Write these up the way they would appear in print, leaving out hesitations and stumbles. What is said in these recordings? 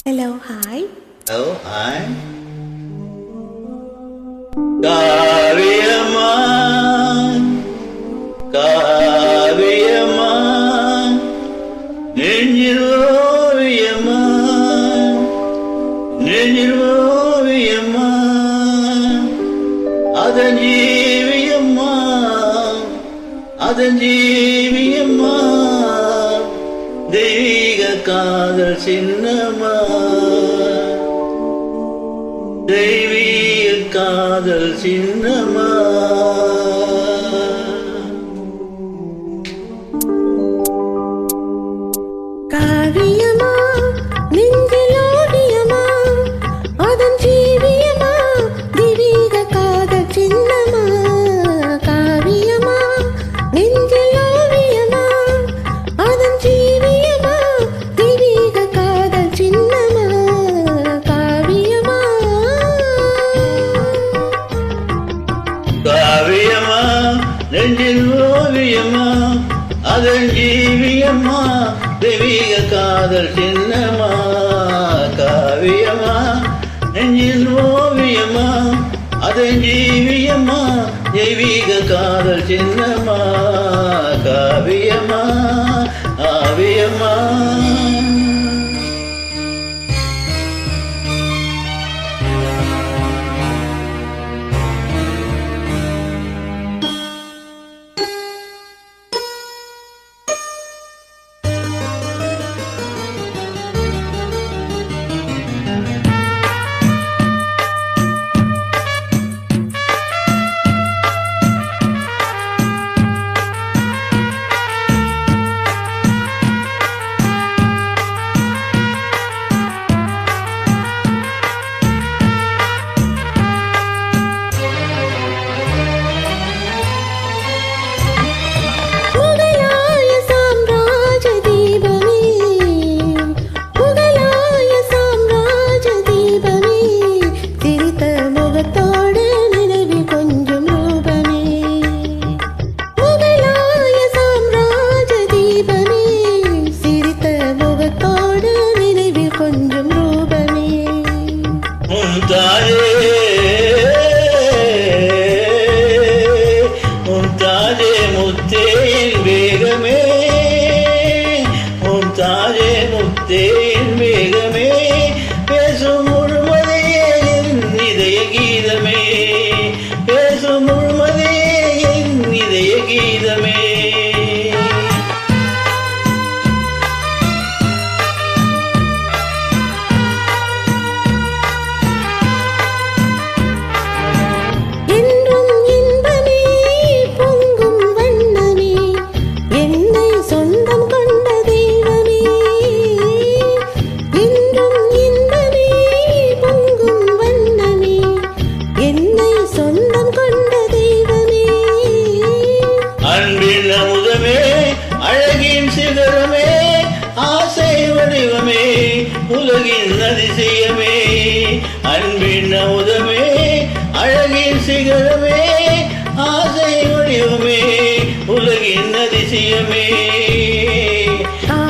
Hello, hi. Hello, hi. காவியமா காவியமா நெஞ்சில் ஓவியமா நெஞ்சில் ஓவியமா அதன் ஜீவியம்மா அதன் ஜீவியம்மா தெய்வீக காதல் சின்னமா தெய்வீக காதல் சின்னமா காவியமா நெஞ்சில் ஓவியமா அதன் ஜீவியமா தெய்வீக காதல் சின்னமா காவியமா நெஞ்சில் ஓவியமா அதன் ஜீவியமா தெய்வீக காதல் சின்னமா காவியமா காவியமா நெஞ்சில் ஓவியமா அதன் ஜீவியம்மா தெய்வீக காதல் சின்னமா காவியமா நெஞ்சில் ஓவியமா அதன் ஜீவியம்மா தெய்வீக காதல் சின்னமா காவியமா ஆவியம்மா மும்தாஜே முத்தேன் வேகமே மும்தாஜே முத்தேன் வேகமே பேசும் முழுமதையே என் இதய கீதமே பேசும் முழுமதையே என் இதய கீதமே அன்பின் அமுதமே அழகின் சிகரமே ஆசை வடிவமே உலகின் அதிசயமே அன்பின் அமுதமே அழகின் சிகரமே ஆசை வடிவமே உலகின் அதிசயமே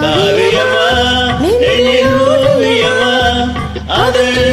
காவியமா நெஞ்சில் ஓவியமா அதன்